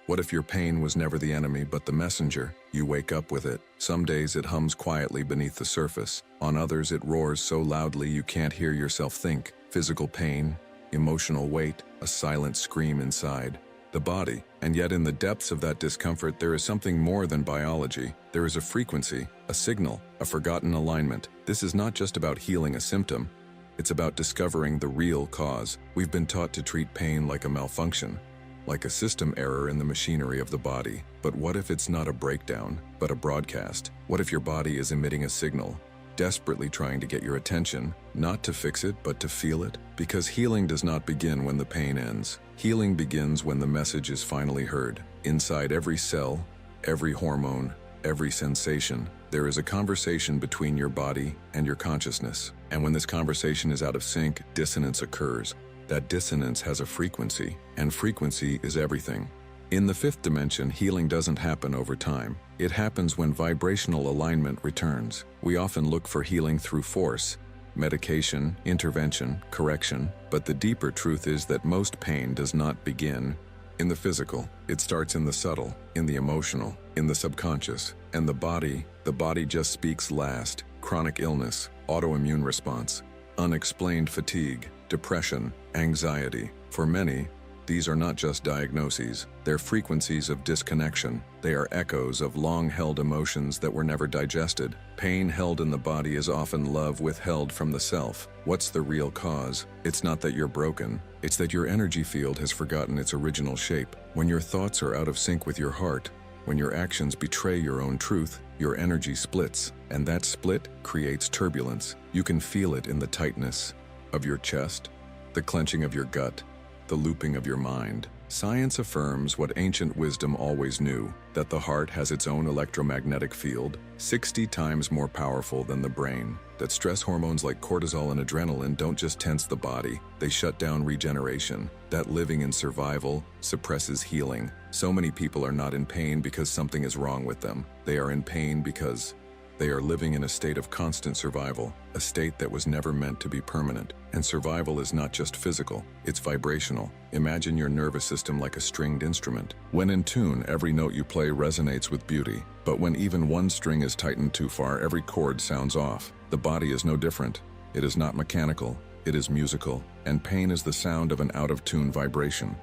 What if your pain was never the enemy but the messenger? You wake up with it. Some days it hums quietly beneath the surface. On others it roars so loudly you can't hear yourself think. Physical pain, emotional weight, a silent scream inside the body. And yet in the depths of that discomfort there is something more than biology. There is a frequency, a signal, a forgotten alignment. This is not just about healing a symptom. It's about discovering the real cause. We've been taught to treat pain like a malfunction, like a system error in the machinery of the body. But what if it's not a breakdown, but a broadcast? What if your body is emitting a signal, desperately trying to get your attention, not to fix it, but to feel it? Because healing does not begin when the pain ends. Healing begins when the message is finally heard. Inside every cell, every hormone, every sensation, there is a conversation between your body and your consciousness. And when this conversation is out of sync, dissonance occurs. That dissonance has a frequency, and frequency is everything. In the fifth dimension, healing doesn't happen over time. It happens when vibrational alignment returns. We often look for healing through force, medication, intervention, correction, but the deeper truth is that most pain does not begin in the physical. It starts in the subtle, in the emotional, in the subconscious, and the body just speaks last. Chronic illness, autoimmune response, unexplained fatigue, depression, anxiety. For many, these are not just diagnoses, they're frequencies of disconnection. They are echoes of long-held emotions that were never digested. Pain held in the body is often love withheld from the self. What's the real cause? It's not that you're broken, it's that your energy field has forgotten its original shape. When your thoughts are out of sync with your heart, when your actions betray your own truth, your energy splits, and that split creates turbulence. You can feel it in the tightness of your chest, the clenching of your gut, the looping of your mind. Science affirms what ancient wisdom always knew, that the heart has its own electromagnetic field, 60 times more powerful than the brain. That stress hormones like cortisol and adrenaline don't just tense the body, they shut down regeneration. That living in survival suppresses healing. So many people are not in pain because something is wrong with them. They are in pain because they are living in a state of constant survival, a state that was never meant to be permanent. And survival is not just physical, it's vibrational. Imagine your nervous system like a stringed instrument. When in tune, every note you play resonates with beauty. But when even one string is tightened too far, every chord sounds off. The body is no different. It is not mechanical, it is musical. And pain is the sound of an out-of-tune vibration.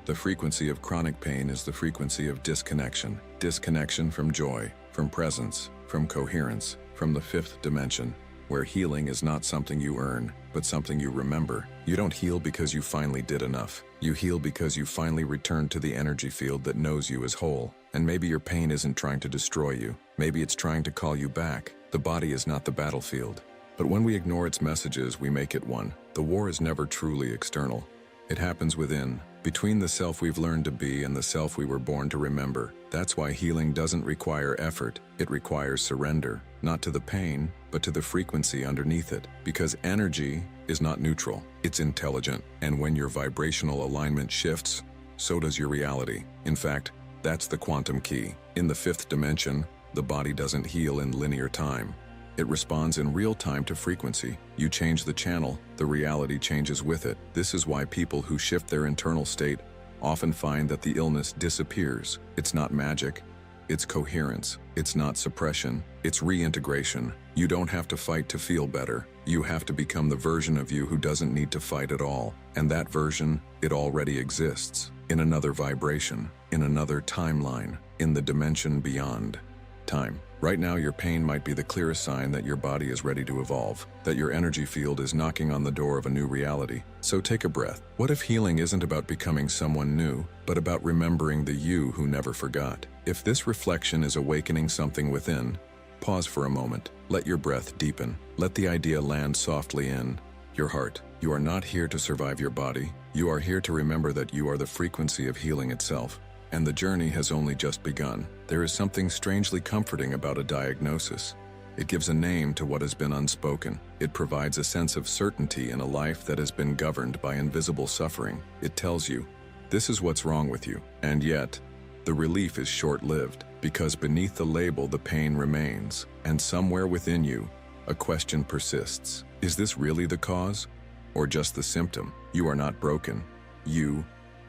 The frequency of chronic pain is the frequency of disconnection. Disconnection from joy, from presence, from coherence, from the fifth dimension, where healing is not something you earn, but something you remember. You don't heal because you finally did enough. You heal because you finally returned to the energy field that knows you as whole. And maybe your pain isn't trying to destroy you. Maybe it's trying to call you back. The body is not the battlefield. But when we ignore its messages, we make it one. The war is never truly external. It happens within, between the self we've learned to be and the self we were born to remember. That's why healing doesn't require effort, it requires surrender, not to the pain, but to the frequency underneath it. Because energy is not neutral, it's intelligent. And when your vibrational alignment shifts, so does your reality. In fact, that's the quantum key. In the fifth dimension, the body doesn't heal in linear time. It responds in real time to frequency. You change the channel, the reality changes with it. This is why people who shift their internal state often find that the illness disappears. It's not magic, it's coherence. It's not suppression, it's reintegration. You don't have to fight to feel better. You have to become the version of you who doesn't need to fight at all. And that version, it already exists. In another vibration, in another timeline, in the dimension beyond time. Right now, your pain might be the clearest sign that your body is ready to evolve, that your energy field is knocking on the door of a new reality. So take a breath. What if healing isn't about becoming someone new, but about remembering the you who never forgot? If this reflection is awakening something within, pause for a moment. Let your breath deepen. Let the idea land softly in your heart. You are not here to survive your body. You are here to remember that you are the frequency of healing itself. And the journey has only just begun. There is something strangely comforting about a diagnosis. It gives a name to what has been unspoken. It provides a sense of certainty in a life that has been governed by invisible suffering. It tells you, this is what's wrong with you. And yet, the relief is short-lived, because beneath the label the pain remains, and somewhere within you, a question persists. Is this really the cause? Or just the symptom? You are not broken. You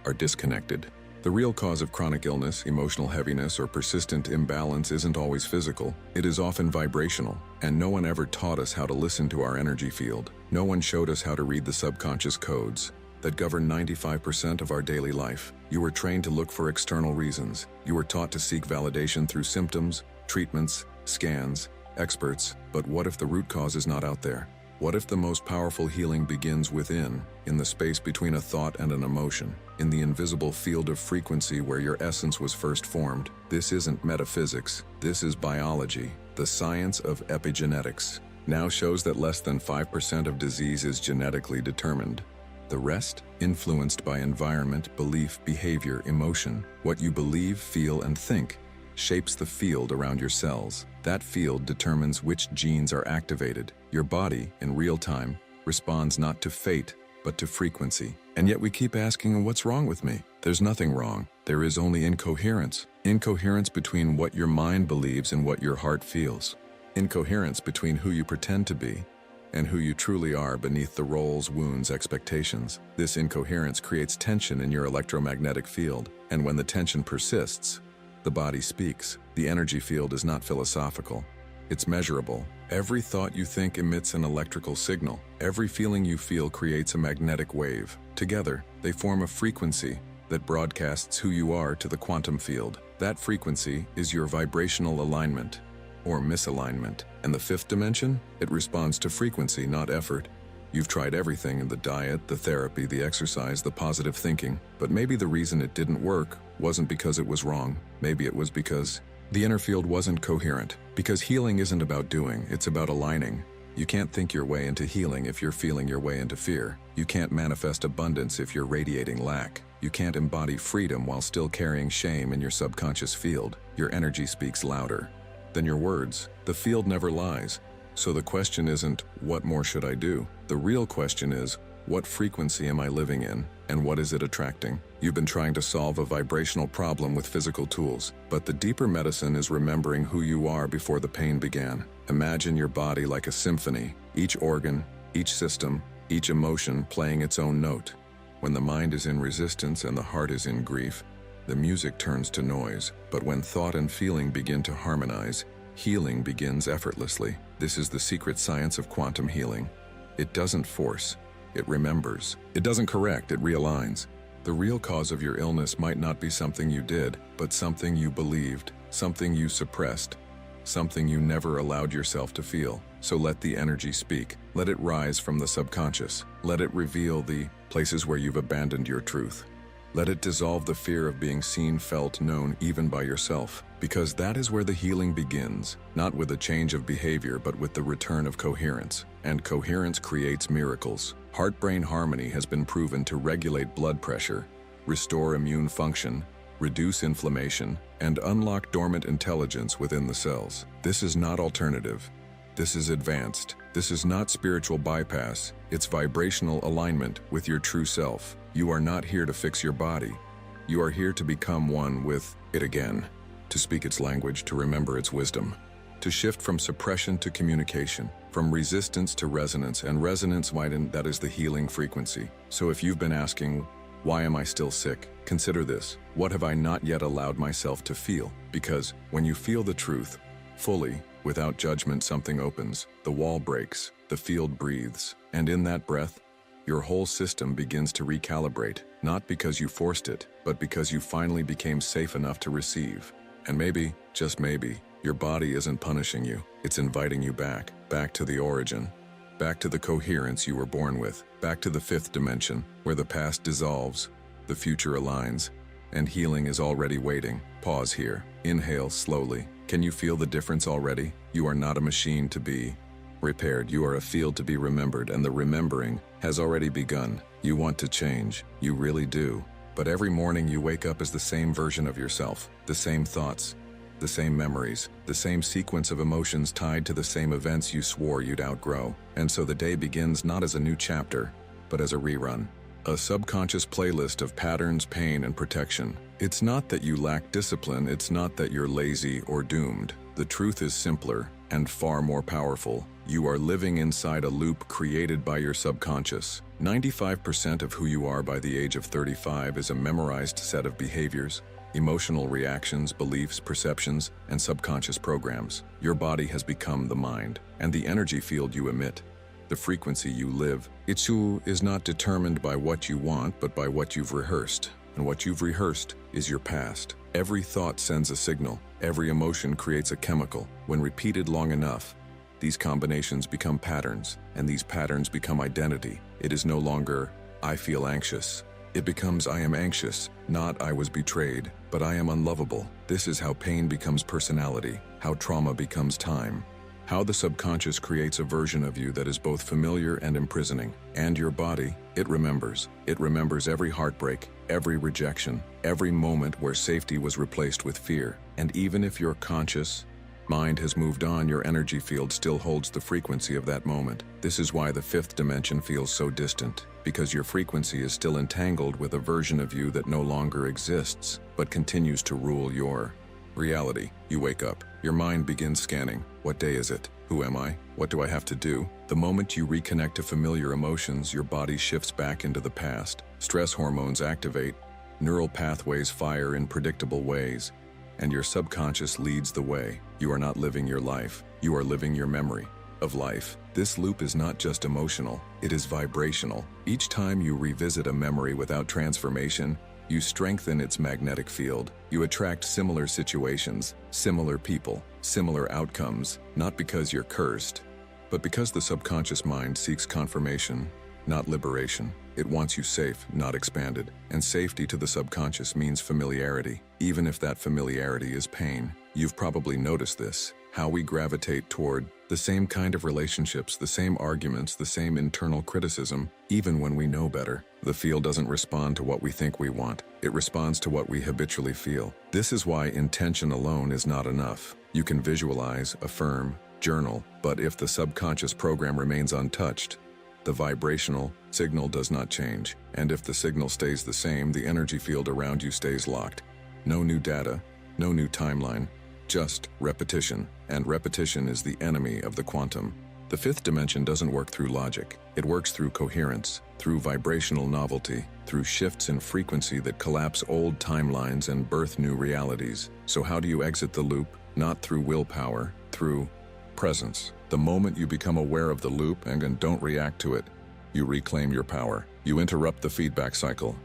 are disconnected. The real cause of chronic illness, emotional heaviness, or persistent imbalance isn't always physical. It is often vibrational, and no one ever taught us how to listen to our energy field. No one showed us how to read the subconscious codes that govern 95% of our daily life. You were trained to look for external reasons. You were taught to seek validation through symptoms, treatments, scans, experts. But what if the root cause is not out there? What if the most powerful healing begins within, in the space between a thought and an emotion, in the invisible field of frequency where your essence was first formed? This isn't metaphysics, this is biology. The science of epigenetics now shows that less than 5% of disease is genetically determined. The rest, influenced by environment, belief, behavior, emotion. What you believe, feel, and think shapes the field around your cells. That field determines which genes are activated. Your body, in real time, responds not to fate, but to frequency. And yet we keep asking, what's wrong with me? There's nothing wrong. There is only incoherence. Incoherence between what your mind believes and what your heart feels. Incoherence between who you pretend to be and who you truly are beneath the roles, wounds, expectations. This incoherence creates tension in your electromagnetic field, and when the tension persists, the body speaks. The energy field is not philosophical. It's measurable. Every thought you think emits an electrical signal. Every feeling you feel creates a magnetic wave. Together, they form a frequency that broadcasts who you are to the quantum field. That frequency is your vibrational alignment, or misalignment. And the fifth dimension? It responds to frequency, not effort. You've tried everything in the diet, the therapy, the exercise, the positive thinking, but maybe the reason it didn't work wasn't because it was wrong. Maybe it was because the inner field wasn't coherent. Because healing isn't about doing, it's about aligning. You can't think your way into healing if you're feeling your way into fear. You can't manifest abundance if you're radiating lack. You can't embody freedom while still carrying shame in your subconscious field. Your energy speaks louder than your words. The field never lies. So the question isn't, what more should I do? The real question is, what frequency am I living in, and what is it attracting? You've been trying to solve a vibrational problem with physical tools, but the deeper medicine is remembering who you are before the pain began. Imagine your body like a symphony, each organ, each system, each emotion playing its own note. When the mind is in resistance and the heart is in grief, the music turns to noise. But when thought and feeling begin to harmonize, healing begins effortlessly. This is the secret science of quantum healing. It doesn't force, it remembers. It doesn't correct, it realigns. The real cause of your illness might not be something you did, but something you believed, something you suppressed, something you never allowed yourself to feel. So let the energy speak. Let it rise from the subconscious. Let it reveal the places where you've abandoned your truth. Let it dissolve the fear of being seen, felt, known, even by yourself. Because that is where the healing begins, not with a change of behavior, but with the return of coherence. And coherence creates miracles. Heart-brain harmony has been proven to regulate blood pressure, restore immune function, reduce inflammation, and unlock dormant intelligence within the cells. This is not alternative. This is advanced. This is not spiritual bypass. It's vibrational alignment with your true self. You are not here to fix your body. You are here to become one with it again, to speak its language, to remember its wisdom, to shift from suppression to communication, from resistance to resonance, and resonance widen, that is the healing frequency. So if you've been asking, why am I still sick? Consider this. What have I not yet allowed myself to feel? Because when you feel the truth fully, without judgment, something opens, the wall breaks, the field breathes, and in that breath, your whole system begins to recalibrate, not because you forced it, but because you finally became safe enough to receive. And maybe, just maybe, your body isn't punishing you. It's inviting you back to the origin, back to the coherence you were born with, back to the fifth dimension, where the past dissolves, the future aligns, and healing is already waiting. Pause here. Inhale slowly. Can you feel the difference already? You are not a machine to be repaired. You are a field to be remembered, and the remembering has already begun. You want to change. You really do. But every morning you wake up as the same version of yourself, the same thoughts, the same memories, the same sequence of emotions tied to the same events you swore you'd outgrow. And so the day begins not as a new chapter, but as a rerun. A subconscious playlist of patterns, pain, and protection. It's not that you lack discipline, it's not that you're lazy or doomed. The truth is simpler and far more powerful. You are living inside a loop created by your subconscious. 95% of who you are by the age of 35 is a memorized set of behaviors, emotional reactions, beliefs, perceptions, and subconscious programs. Your body has become the mind, and the energy field you emit, the frequency you live. Itsu is not determined by what you want, but by what you've rehearsed. And what you've rehearsed is your past. Every thought sends a signal. Every emotion creates a chemical. When repeated long enough, these combinations become patterns, and these patterns become identity. It is no longer, I feel anxious. It becomes, I am anxious, not I was betrayed, but I am unlovable. This is how pain becomes personality, how trauma becomes time, how the subconscious creates a version of you that is both familiar and imprisoning. And your body, it remembers. It remembers every heartbreak, every rejection, every moment where safety was replaced with fear. And even if your conscious mind has moved on, your energy field still holds the frequency of that moment. This is why the fifth dimension feels so distant, because your frequency is still entangled with a version of you that no longer exists, but continues to rule your reality. You wake up. Your mind begins scanning. What day is it? Who am I? What do I have to do? The moment you reconnect to familiar emotions, your body shifts back into the past. Stress hormones activate, neural pathways fire in predictable ways, and your subconscious leads the way. You are not living your life. You are living your memory of life. This loop is not just emotional, it is vibrational. Each time you revisit a memory without transformation, you strengthen its magnetic field. You attract similar situations, similar people, similar outcomes, not because you're cursed, but because the subconscious mind seeks confirmation, not liberation. It wants you safe, not expanded. And safety to the subconscious means familiarity, even if that familiarity is pain. You've probably noticed this, how we gravitate toward the same kind of relationships, the same arguments, the same internal criticism, even when we know better. The field doesn't respond to what we think we want. It responds to what we habitually feel. This is why intention alone is not enough. You can visualize, affirm, journal, but if the subconscious program remains untouched, the vibrational signal does not change. And if the signal stays the same, the energy field around you stays locked. No new data, no new timeline, just repetition. And repetition is the enemy of the quantum. The fifth dimension doesn't work through logic. It works through coherence, through vibrational novelty, through shifts in frequency that collapse old timelines and birth new realities. So how do you exit the loop? Not through willpower, through presence. The moment you become aware of the loop and don't react to it, you reclaim your power. You interrupt the feedback cycle.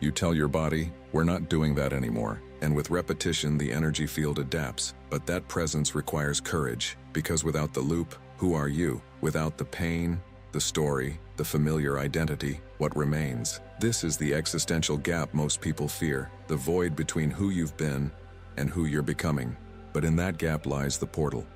You tell your body, we're not doing that anymore. And with repetition, the energy field adapts. But that presence requires courage, because without the loop, who are you? Without the pain, the story, the familiar identity, what remains? This is the existential gap most people fear, the void between who you've been and who you're becoming. But in that gap lies the portal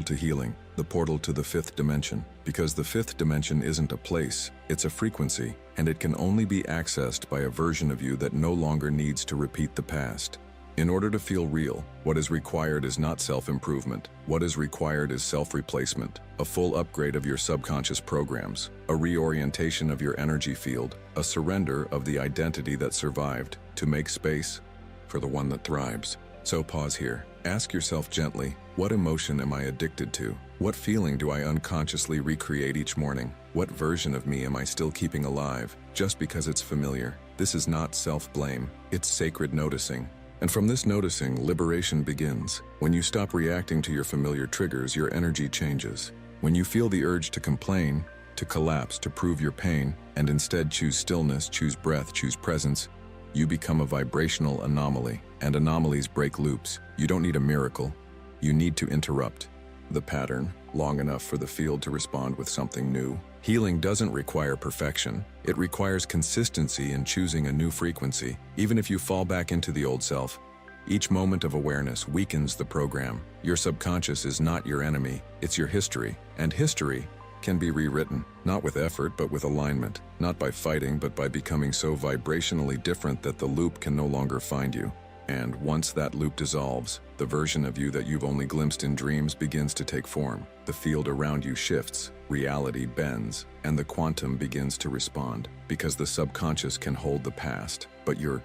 to healing, the portal to the fifth dimension. Because the fifth dimension isn't a place, it's a frequency, and it can only be accessed by a version of you that no longer needs to repeat the past. In order to feel real, what is required is not self-improvement. What is required is self-replacement, a full upgrade of your subconscious programs, a reorientation of your energy field, a surrender of the identity that survived to make space for the one that thrives. So pause here. Ask yourself gently, what emotion am I addicted to? What feeling do I unconsciously recreate each morning? What version of me am I still keeping alive, just because it's familiar? This is not self-blame, it's sacred noticing. And from this noticing, liberation begins. When you stop reacting to your familiar triggers, your energy changes. When you feel the urge to complain, to collapse, to prove your pain, and instead choose stillness, choose breath, choose presence, you become a vibrational anomaly. And anomalies break loops. You don't need a miracle. You need to interrupt the pattern long enough for the field to respond with something new. Healing doesn't require perfection. It requires consistency in choosing a new frequency. Even if you fall back into the old self, each moment of awareness weakens the program. Your subconscious is not your enemy, it's your history. And history can be rewritten, not with effort, but with alignment. Not by fighting, but by becoming so vibrationally different that the loop can no longer find you. And once that loop dissolves, the version of you that you've only glimpsed in dreams begins to take form. The field around you shifts, reality bends, and the quantum begins to respond. Because the subconscious can hold the past, but your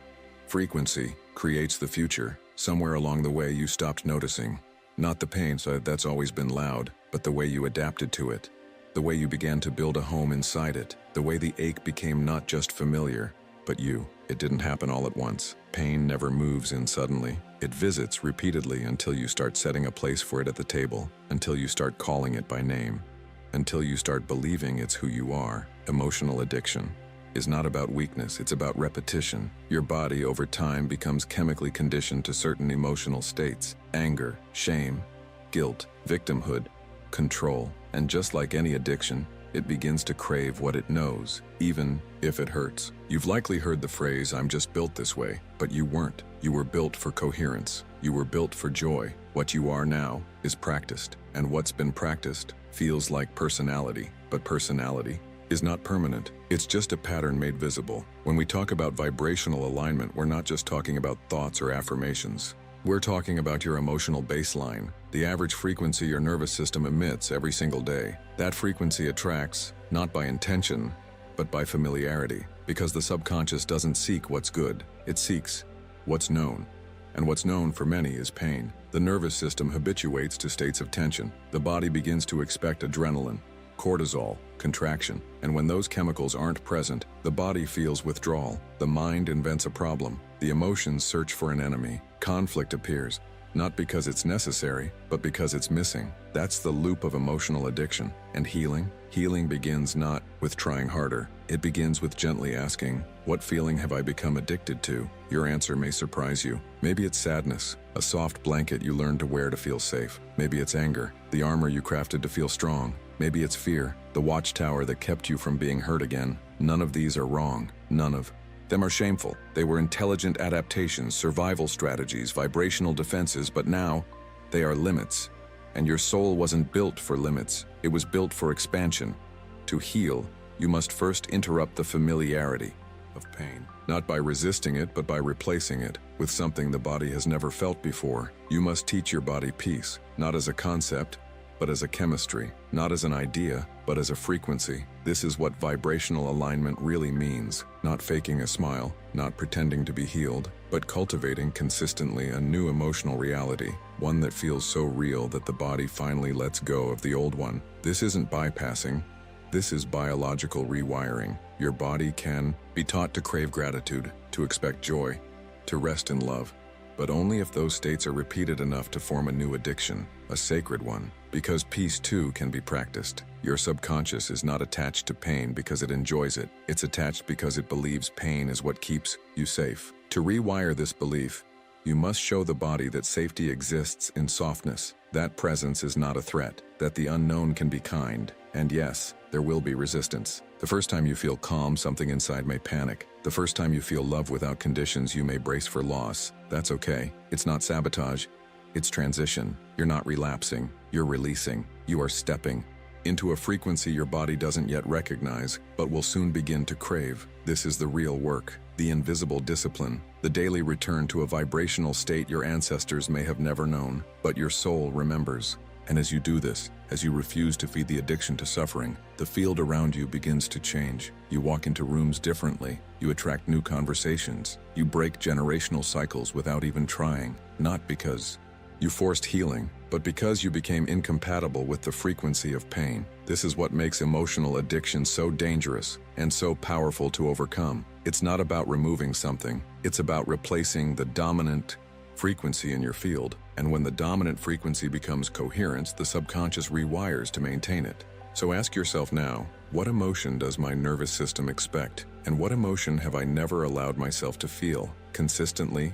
frequency creates the future. Somewhere along the way you stopped noticing. Not the pain, so that's always been loud, but the way you adapted to it. The way you began to build a home inside it. The way the ache became not just familiar, but you. It didn't happen all at once. Pain never moves in suddenly. It visits repeatedly until you start setting a place for it at the table, until you start calling it by name, until you start believing it's who you are. Emotional addiction is not about weakness, it's about repetition. Your body over time becomes chemically conditioned to certain emotional states: anger, shame, guilt, victimhood, control. And just like any addiction, it begins to crave what it knows, even if it hurts. You've likely heard the phrase, "I'm just built this way," but you weren't. You were built for coherence. You were built for joy. What you are now is practiced, and what's been practiced feels like personality, but personality is not permanent. It's just a pattern made visible. When we talk about vibrational alignment, we're not just talking about thoughts or affirmations. We're talking about your emotional baseline, the average frequency your nervous system emits every single day. That frequency attracts, not by intention, but by familiarity, because the subconscious doesn't seek what's good, it seeks what's known. And what's known for many is pain. The nervous system habituates to states of tension. The body begins to expect adrenaline, cortisol, contraction, and when those chemicals aren't present, the body feels withdrawal. The mind invents a problem. The emotions search for an enemy. Conflict appears, not because it's necessary, but because it's missing. That's the loop of emotional addiction. And healing? Healing begins not with trying harder. It begins with gently asking, what feeling have I become addicted to? Your answer may surprise you. Maybe it's sadness, a soft blanket you learned to wear to feel safe. Maybe it's anger, the armor you crafted to feel strong. Maybe it's fear, the watchtower that kept you from being hurt again. None of these are wrong. None of them are shameful. They were intelligent adaptations, survival strategies, vibrational defenses, but now they are limits. And your soul wasn't built for limits. It was built for expansion. To heal, you must first interrupt the familiarity of pain. Not by resisting it, but by replacing it with something the body has never felt before. You must teach your body peace, not as a concept, but as a chemistry, not as an idea, but as a frequency. This is what vibrational alignment really means. Not faking a smile, not pretending to be healed, but cultivating consistently a new emotional reality, one that feels so real that the body finally lets go of the old one. This isn't bypassing, this is biological rewiring. Your body can be taught to crave gratitude, to expect joy, to rest in love, but only if those states are repeated enough to form a new addiction, a sacred one. Because peace too can be practiced. Your subconscious is not attached to pain because it enjoys it. It's attached because it believes pain is what keeps you safe. To rewire this belief, you must show the body that safety exists in softness, that presence is not a threat, that the unknown can be kind, and yes, there will be resistance. The first time you feel calm, something inside may panic. The first time you feel love without conditions, you may brace for loss. That's okay. It's not sabotage. It's transition. You're not relapsing. You're releasing. You are stepping into a frequency your body doesn't yet recognize, but will soon begin to crave. This is the real work, the invisible discipline, the daily return to a vibrational state your ancestors may have never known, but your soul remembers. And as you do this, as you refuse to feed the addiction to suffering, the field around you begins to change. You walk into rooms differently. You attract new conversations. You break generational cycles without even trying, not because you forced healing, but because you became incompatible with the frequency of pain. This is what makes emotional addiction so dangerous and so powerful to overcome. It's not about removing something. It's about replacing the dominant frequency in your field. And when the dominant frequency becomes coherence, the subconscious rewires to maintain it. So ask yourself now, what emotion does my nervous system expect? And what emotion have I never allowed myself to feel consistently,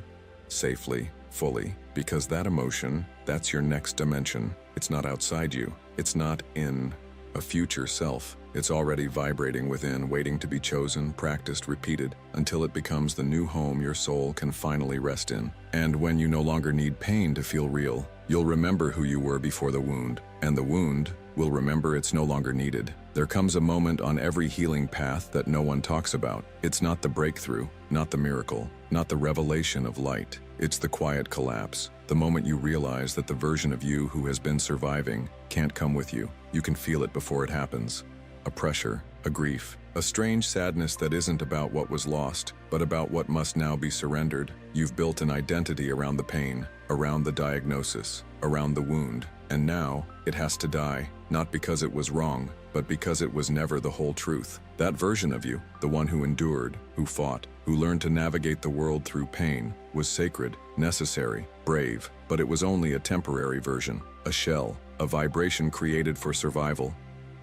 safely, fully? Because that emotion, that's your next dimension. It's not outside you. It's not in a future self. It's already vibrating within, waiting to be chosen, practiced, repeated, until it becomes the new home your soul can finally rest in. And when you no longer need pain to feel real, you'll remember who you were before the wound, and the wound will remember it's no longer needed. There comes a moment on every healing path that no one talks about. It's not the breakthrough, not the miracle, not the revelation of light. It's the quiet collapse, the moment you realize that the version of you who has been surviving can't come with you. You can feel it before it happens. A pressure, a grief, a strange sadness that isn't about what was lost, but about what must now be surrendered. You've built an identity around the pain, around the diagnosis, around the wound, and now it has to die, not because it was wrong, but because it was never the whole truth. That version of you, the one who endured, who fought, who learned to navigate the world through pain, was sacred, necessary, brave, but it was only a temporary version, a shell, a vibration created for survival,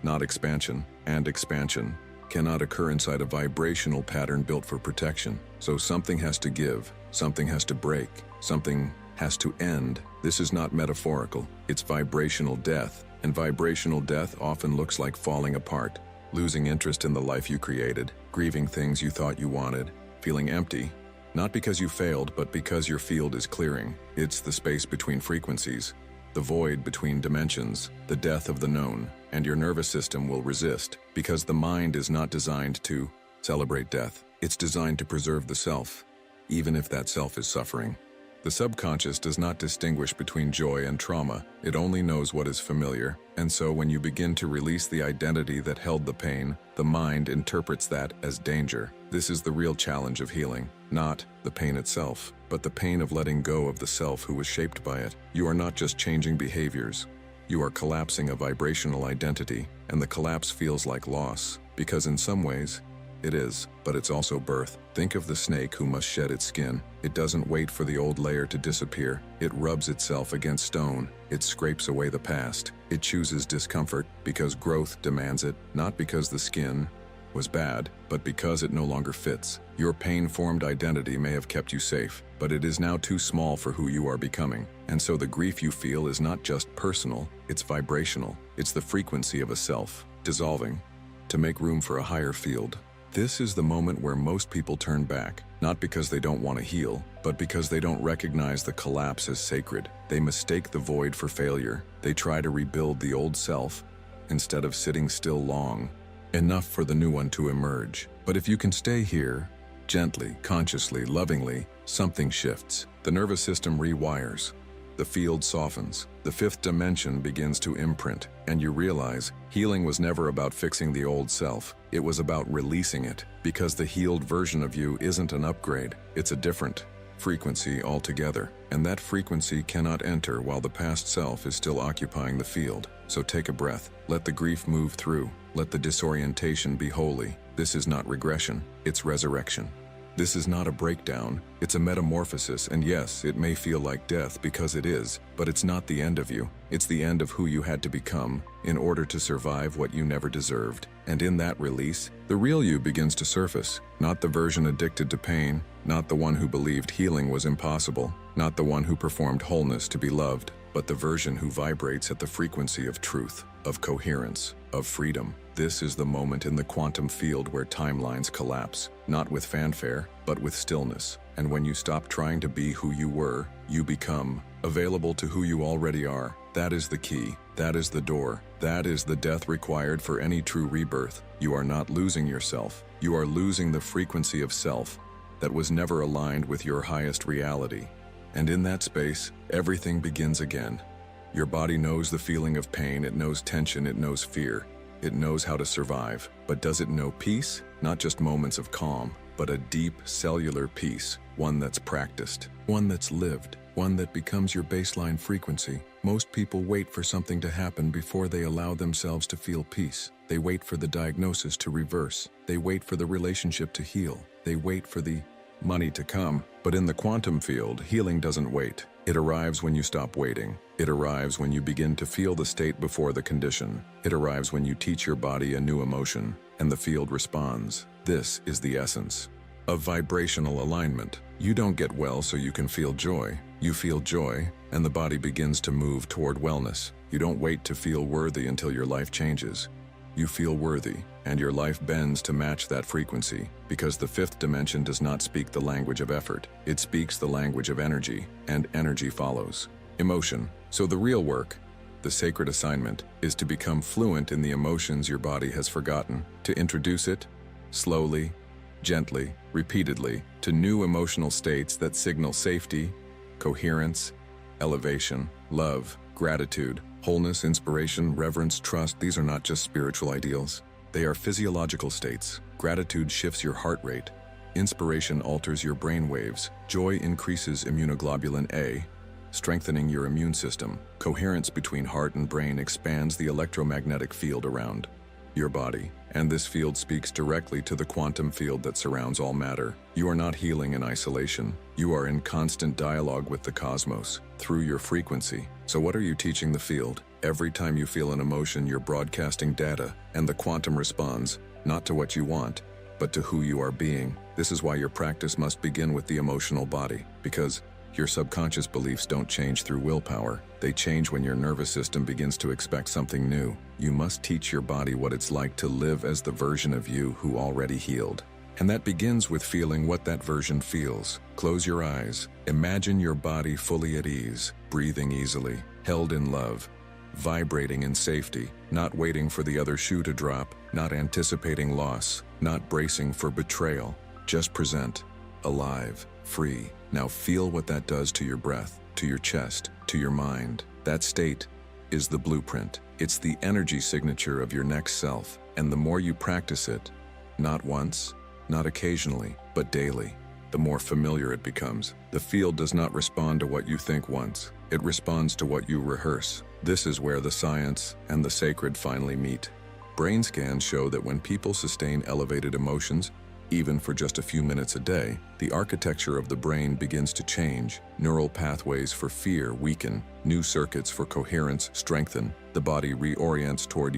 not expansion, and expansion cannot occur inside a vibrational pattern built for protection. So something has to give, something has to break, something has to end. This is not metaphorical, it's vibrational death, and vibrational death often looks like falling apart, losing interest in the life you created, grieving things you thought you wanted, feeling empty, not because you failed, but because your field is clearing. It's the space between frequencies, the void between dimensions, the death of the known, and your nervous system will resist, because the mind is not designed to celebrate death. It's designed to preserve the self, even if that self is suffering. The subconscious does not distinguish between joy and trauma. It only knows what is familiar, and so when you begin to release the identity that held the pain, the mind interprets that as danger. This is the real challenge of healing, not the pain itself, but the pain of letting go of the self who was shaped by it. You are not just changing behaviors. You are collapsing a vibrational identity, and the collapse feels like loss, because in some ways, it is, but it's also birth. Think of the snake who must shed its skin. It doesn't wait for the old layer to disappear. It rubs itself against stone. It scrapes away the past. It chooses discomfort because growth demands it, not because the skin was bad, but because it no longer fits. Your pain-formed identity may have kept you safe, but it is now too small for who you are becoming. And so the grief you feel is not just personal, it's vibrational. It's the frequency of a self, dissolving, to make room for a higher field. This is the moment where most people turn back, not because they don't want to heal, but because they don't recognize the collapse as sacred. They mistake the void for failure. They try to rebuild the old self, instead of sitting still long enough for the new one to emerge. But if you can stay here, gently, consciously, lovingly, something shifts. The nervous system rewires. The field softens. The fifth dimension begins to imprint, and you realize healing was never about fixing the old self. It was about releasing it, because the healed version of you isn't an upgrade. It's a different frequency altogether, and that frequency cannot enter while the past self is still occupying the field. So take a breath. Let the grief move through. Let the disorientation be holy. This is not regression, it's resurrection. This is not a breakdown, it's a metamorphosis, and yes, it may feel like death because it is, but it's not the end of you. It's the end of who you had to become in order to survive what you never deserved. And in that release, the real you begins to surface. Not the version addicted to pain, not the one who believed healing was impossible, not the one who performed wholeness to be loved, but the version who vibrates at the frequency of truth, of coherence, of freedom. This is the moment in the quantum field where timelines collapse, not with fanfare, but with stillness. And when you stop trying to be who you were, you become available to who you already are. That is the key. That is the door. That is the death required for any true rebirth. You are not losing yourself. You are losing the frequency of self that was never aligned with your highest reality. And in that space, everything begins again. Your body knows the feeling of pain, it knows tension, it knows fear. It knows how to survive, but does it know peace? Not just moments of calm, but a deep cellular peace, one that's practiced, one that's lived, one that becomes your baseline frequency. Most people wait for something to happen before they allow themselves to feel peace. They wait for the diagnosis to reverse. They wait for the relationship to heal. They wait for the money to come. But in the quantum field, healing doesn't wait. It arrives when you stop waiting. It arrives when you begin to feel the state before the condition. It arrives when you teach your body a new emotion, and the field responds. This is the essence of vibrational alignment. You don't get well so you can feel joy. You feel joy, and the body begins to move toward wellness. You don't wait to feel worthy until your life changes. You feel worthy, and your life bends to match that frequency, because the fifth dimension does not speak the language of effort. It speaks the language of energy, and energy follows emotion. So the real work, the sacred assignment, is to become fluent in the emotions your body has forgotten, to introduce it, slowly, gently, repeatedly, to new emotional states that signal safety, coherence, elevation, love, gratitude, wholeness, inspiration, reverence, trust. These are not just spiritual ideals. They are physiological states. Gratitude shifts your heart rate. Inspiration alters your brain waves. Joy increases immunoglobulin A, strengthening your immune system. Coherence between heart and brain expands the electromagnetic field around. your body. And this field speaks directly to the quantum field that surrounds all matter. You are not healing in isolation. You are in constant dialogue with the cosmos, through your frequency. So what are you teaching the field? Every time you feel an emotion, you're broadcasting data, and the quantum responds, not to what you want, but to who you are being. This is why your practice must begin with the emotional body, because your subconscious beliefs don't change through willpower. They change when your nervous system begins to expect something new. You must teach your body what it's like to live as the version of you who already healed. And that begins with feeling what that version feels. Close your eyes. Imagine your body fully at ease, breathing easily, held in love, vibrating in safety, not waiting for the other shoe to drop, not anticipating loss, not bracing for betrayal. Just present, alive, free. Now feel what that does to your breath, to your chest, to your mind. That state is the blueprint. It's the energy signature of your next self. And the more you practice it, not once, not occasionally, but daily, the more familiar it becomes. The field does not respond to what you think once. It responds to what you rehearse. This is where the science and the sacred finally meet. Brain scans show that when people sustain elevated emotions, even for just a few minutes a day, the architecture of the brain begins to change. Neural pathways for fear weaken, new circuits for coherence strengthen. The body reorients toward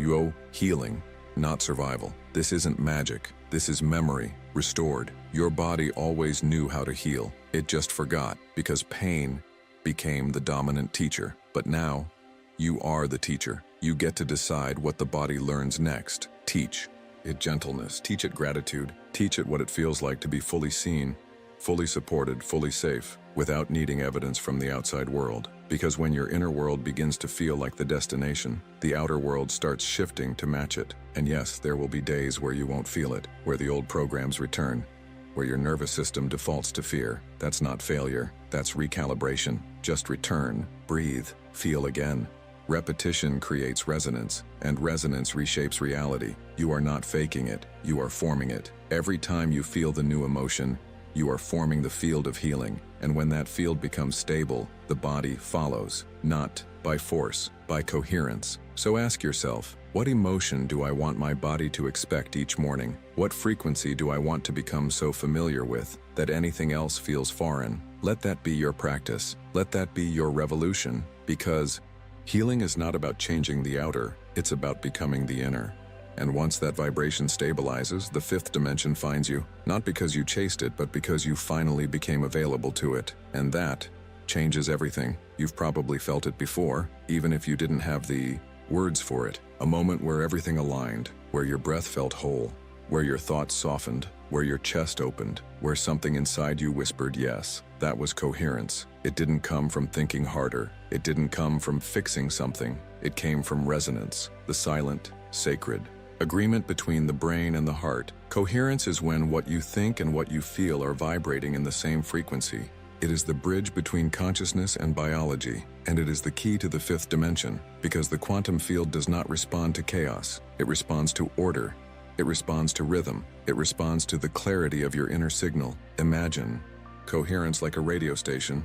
healing, not survival. This isn't magic. This is memory, restored. Your body always knew how to heal. It just forgot, because pain became the dominant teacher. But now, you are the teacher. You get to decide what the body learns next. Teach it gentleness, teach it gratitude, teach it what it feels like to be fully seen, fully supported, fully safe, without needing evidence from the outside world. Because when your inner world begins to feel like the destination, the outer world starts shifting to match it. And yes, there will be days where you won't feel it, where the old programs return, where your nervous system defaults to fear. That's not failure, that's recalibration. Just return, breathe, feel again. Repetition creates resonance, and resonance reshapes reality. You are not faking it, you are forming it. Every time you feel the new emotion, you are forming the field of healing. And when that field becomes stable, the body follows, not by force, by coherence. So ask yourself, what emotion do I want my body to expect each morning? What frequency do I want to become so familiar with that anything else feels foreign? Let that be your practice. Let that be your revolution, because healing is not about changing the outer, it's about becoming the inner. And once that vibration stabilizes, the fifth dimension finds you, not because you chased it, but because you finally became available to it. And that changes everything. You've probably felt it before, even if you didn't have the words for it. A moment where everything aligned, where your breath felt whole, where your thoughts softened, where your chest opened, where something inside you whispered yes. That was coherence. It didn't come from thinking harder. It didn't come from fixing something. It came from resonance, the silent, sacred agreement between the brain and the heart. Coherence is when what you think and what you feel are vibrating in the same frequency. It is the bridge between consciousness and biology, and it is the key to the fifth dimension, because the quantum field does not respond to chaos. It responds to order. It responds to rhythm. It responds to the clarity of your inner signal. Imagine coherence like a radio station,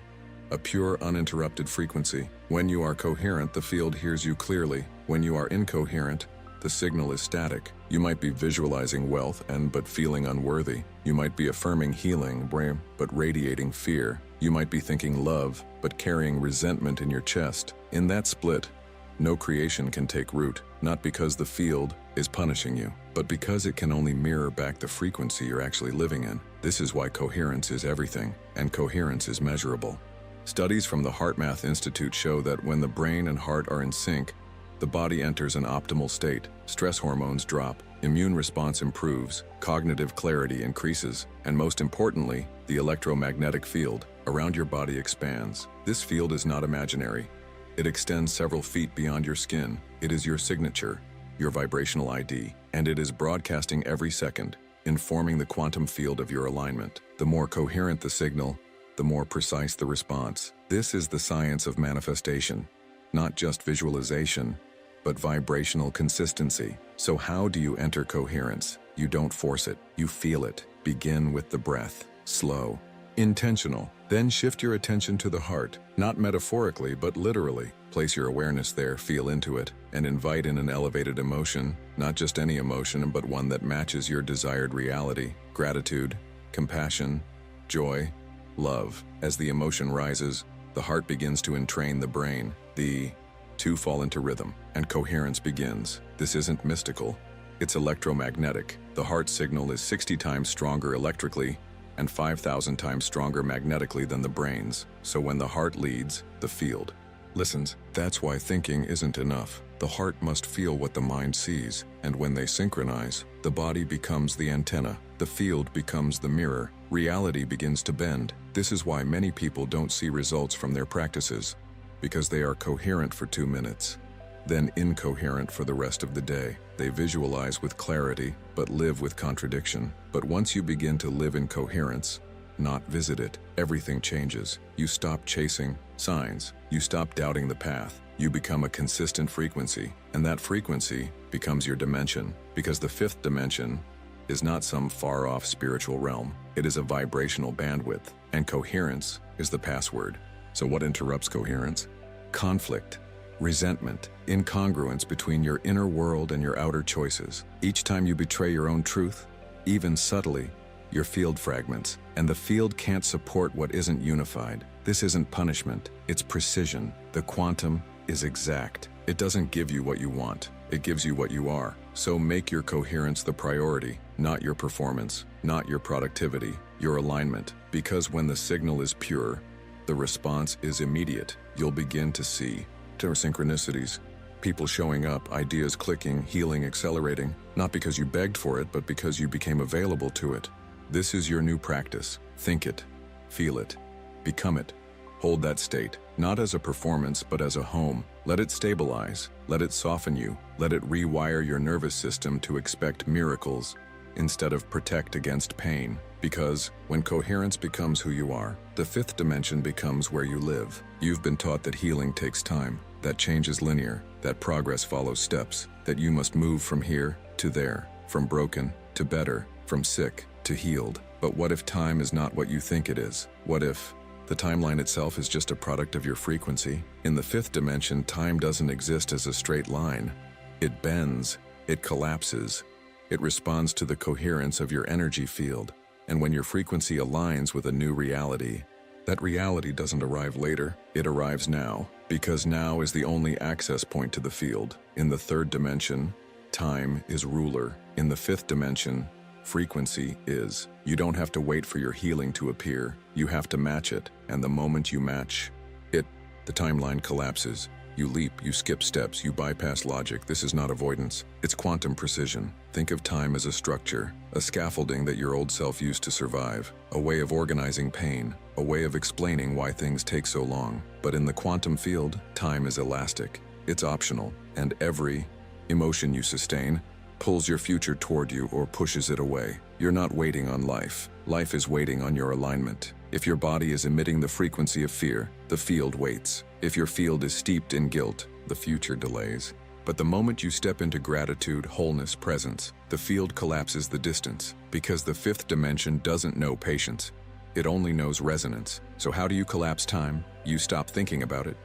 a pure, uninterrupted frequency. When you are coherent, the field hears you clearly. When you are incoherent, the signal is static. You might be visualizing wealth but feeling unworthy. You might be affirming healing, but radiating fear. You might be thinking love, but carrying resentment in your chest. In that split, no creation can take root, not because the field is punishing you, but because it can only mirror back the frequency you're actually living in. This is why coherence is everything, and coherence is measurable. Studies from the HeartMath Institute show that when the brain and heart are in sync, the body enters an optimal state, stress hormones drop, immune response improves, cognitive clarity increases, and most importantly, the electromagnetic field around your body expands. This field is not imaginary. It extends several feet beyond your skin. It is your signature, your vibrational ID, and it is broadcasting every second, informing the quantum field of your alignment. The more coherent the signal, the more precise the response. This is the science of manifestation, not just visualization, but vibrational consistency. So how do you enter coherence? You don't force it, you feel it. Begin with the breath. Slow, Intentional. Then shift your attention to the heart, not metaphorically, but literally. Place your awareness there, feel into it, and invite in an elevated emotion, not just any emotion, but one that matches your desired reality. Gratitude, compassion, joy, love. As the emotion rises, the heart begins to entrain the brain. The two fall into rhythm, and coherence begins. This isn't mystical, it's electromagnetic. The heart signal is 60 times stronger electrically and 5,000 times stronger magnetically than the brain's. So when the heart leads, the field listens. That's why thinking isn't enough. The heart must feel what the mind sees, and when they synchronize, the body becomes the antenna, the field becomes the mirror, reality begins to bend. This is why many people don't see results from their practices, because they are coherent for 2 minutes, then incoherent for the rest of the day. They visualize with clarity, but live with contradiction. But once you begin to live in coherence, not visit it, everything changes. You stop chasing signs. You stop doubting the path. You become a consistent frequency, and that frequency becomes your dimension, because the 5th dimension is not some far-off spiritual realm. It is a vibrational bandwidth, and coherence is the password. So what interrupts coherence? Conflict, resentment, incongruence between your inner world and your outer choices. Each time you betray your own truth, even subtly, your field fragments, and the field can't support what isn't unified. This isn't punishment, it's precision. The quantum is exact. It doesn't give you what you want, it gives you what you are. So make your coherence the priority, not your performance, not your productivity, your alignment. Because when the signal is pure, the response is immediate. You'll begin to see synchronicities, people showing up, ideas clicking, healing accelerating, not because you begged for it, but because you became available to it. This is your new practice. Think it, feel it, become it. Hold that state, not as a performance, but as a home. Let it stabilize, let it soften you, let it rewire your nervous system to expect miracles instead of protect against pain. Because when coherence becomes who you are, the 5th dimension becomes where you live. You've been taught that healing takes time, that change is linear, that progress follows steps, that you must move from here to there, from broken to better, from sick to healed. But what if time is not what you think it is? What if the timeline itself is just a product of your frequency? In the 5th dimension, time doesn't exist as a straight line. It bends, it collapses, it responds to the coherence of your energy field. And when your frequency aligns with a new reality, that reality doesn't arrive later, it arrives now, because now is the only access point to the field. In the 3rd dimension, time is ruler. In the 5th dimension, frequency is. You don't have to wait for your healing to appear, you have to match it, and the moment you match it, the timeline collapses. You leap, you skip steps, you bypass logic. This is not avoidance, it's quantum precision. Think of time as a structure, a scaffolding that your old self used to survive, a way of organizing pain, a way of explaining why things take so long. But in the quantum field, time is elastic, it's optional, and every emotion you sustain pulls your future toward you or pushes it away. You're not waiting on life. Life is waiting on your alignment. If your body is emitting the frequency of fear, the field waits. If your field is steeped in guilt, the future delays. But the moment you step into gratitude, wholeness, presence, the field collapses the distance, because the 5th dimension doesn't know patience. It only knows resonance. So how do you collapse time? You stop thinking about it.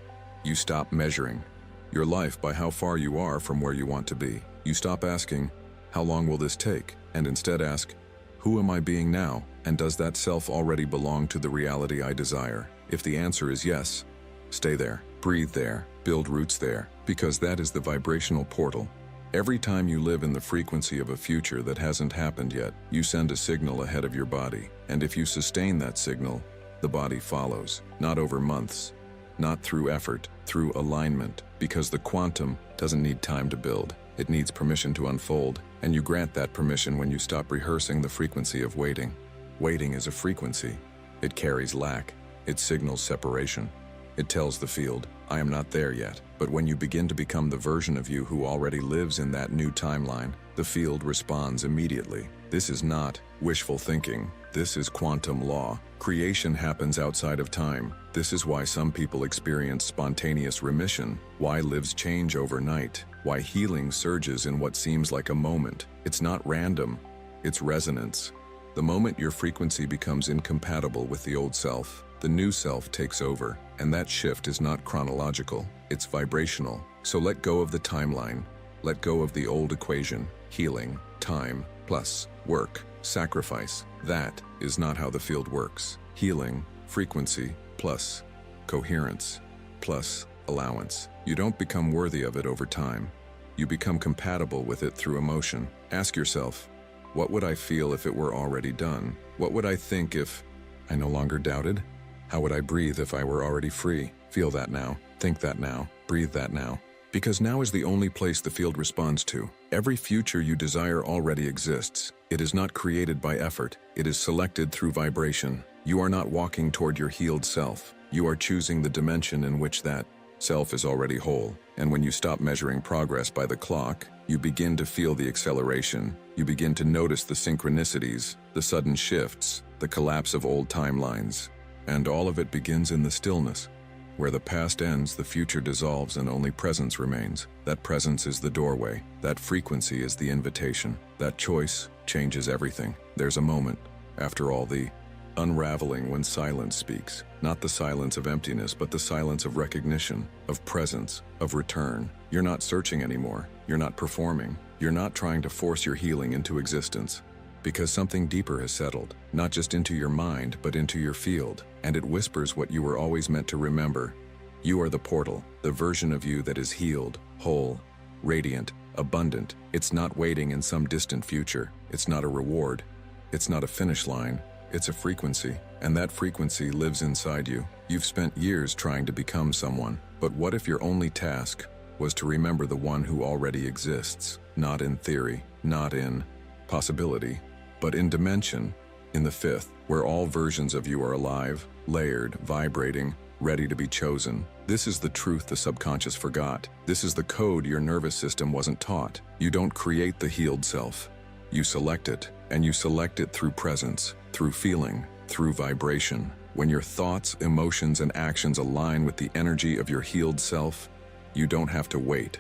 You stop measuring your life by how far you are from where you want to be. You stop asking, how long will this take? And instead ask, who am I being now? And does that self already belong to the reality I desire? If the answer is yes, stay there, breathe there, build roots there, because that is the vibrational portal. Every time you live in the frequency of a future that hasn't happened yet, you send a signal ahead of your body. And if you sustain that signal, the body follows, not over months, not through effort, through alignment, because the quantum doesn't need time to build. It needs permission to unfold, and you grant that permission when you stop rehearsing the frequency of waiting. Waiting is a frequency. It carries lack. It signals separation. It tells the field, I am not there yet. But when you begin to become the version of you who already lives in that new timeline, the field responds immediately. This is not wishful thinking. This is quantum law. Creation happens outside of time. This is why some people experience spontaneous remission, why lives change overnight, why healing surges in what seems like a moment. It's not random, it's resonance. The moment your frequency becomes incompatible with the old self, the new self takes over, and that shift is not chronological, it's vibrational. So let go of the timeline. Let go of the old equation, healing, time, plus work, sacrifice. That is not how the field works. Healing, frequency, plus coherence, plus allowance. You don't become worthy of it over time. You become compatible with it through emotion. Ask yourself, what would I feel if it were already done? What would I think if I no longer doubted? How would I breathe if I were already free? Feel that now, think that now, breathe that now. Because now is the only place the field responds to. Every future you desire already exists. It is not created by effort. It is selected through vibration. You are not walking toward your healed self. You are choosing the dimension in which that self is already whole. And when you stop measuring progress by the clock, you begin to feel the acceleration. You begin to notice the synchronicities, the sudden shifts, the collapse of old timelines. And all of it begins in the stillness. Where the past ends, the future dissolves and only presence remains. That presence is the doorway. That frequency is the invitation. That choice changes everything. There's a moment, after all the unraveling, when silence speaks. Not the silence of emptiness, but the silence of recognition, of presence, of return. You're not searching anymore. You're not performing. You're not trying to force your healing into existence. Because something deeper has settled, not just into your mind, but into your field, and it whispers what you were always meant to remember. You are the portal, the version of you that is healed, whole, radiant, abundant. It's not waiting in some distant future. It's not a reward. It's not a finish line. It's a frequency, and that frequency lives inside you. You've spent years trying to become someone, but what if your only task was to remember the one who already exists, not in theory, not in possibility, but in dimension, in the fifth, where all versions of you are alive, layered, vibrating, ready to be chosen. This is the truth the subconscious forgot. This is the code your nervous system wasn't taught. You don't create the healed self. You select it, and you select it through presence, through feeling, through vibration. When your thoughts, emotions, and actions align with the energy of your healed self, you don't have to wait.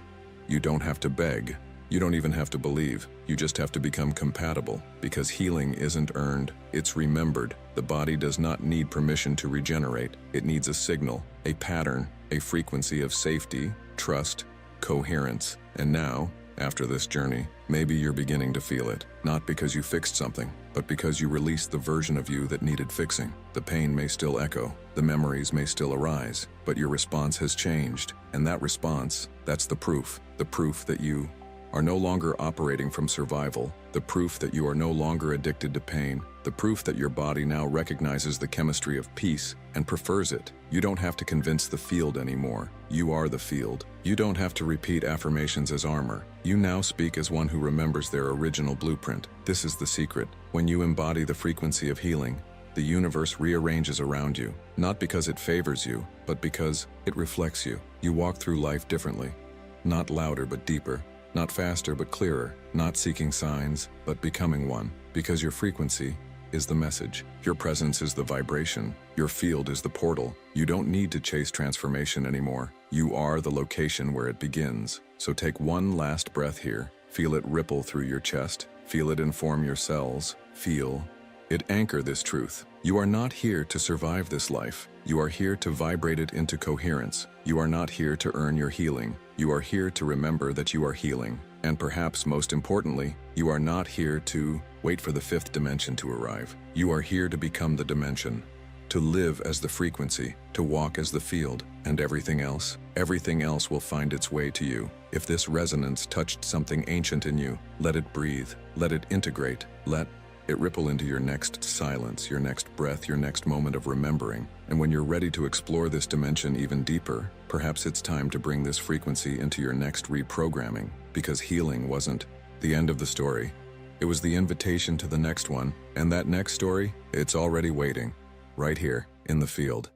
You don't have to beg. You don't even have to believe. You just have to become compatible, because healing isn't earned, it's remembered. The body does not need permission to regenerate. It needs a signal, a pattern, a frequency of safety, trust, coherence. And now, after this journey, maybe you're beginning to feel it, not because you fixed something, but because you released the version of you that needed fixing. The pain may still echo, the memories may still arise, but your response has changed. And that response, that's the proof that you are no longer operating from survival, the proof that you are no longer addicted to pain, the proof that your body now recognizes the chemistry of peace and prefers it. You don't have to convince the field anymore. You are the field. You don't have to repeat affirmations as armor. You now speak as one who remembers their original blueprint. This is the secret. When you embody the frequency of healing, the universe rearranges around you, not because it favors you, but because it reflects you. You walk through life differently, not louder but deeper. Not faster but clearer, not seeking signs, but becoming one, because your frequency is the message. Your presence is the vibration. Your field is the portal. You don't need to chase transformation anymore. You are the location where it begins. So take one last breath here. Feel it ripple through your chest. Feel it inform your cells. Feel it anchor this truth. You are not here to survive this life. You are here to vibrate it into coherence. You are not here to earn your healing. You are here to remember that you are healing. And perhaps most importantly, you are not here to wait for the fifth dimension to arrive. You are here to become the dimension, to live as the frequency, to walk as the field, and everything else will find its way to you. If this resonance touched something ancient in you, let it breathe, let it integrate, let it ripple into your next silence, your next breath, your next moment of remembering. And when you're ready to explore this dimension even deeper, perhaps it's time to bring this frequency into your next reprogramming, because healing wasn't the end of the story. It was the invitation to the next one, and that next story, it's already waiting, right here in the field.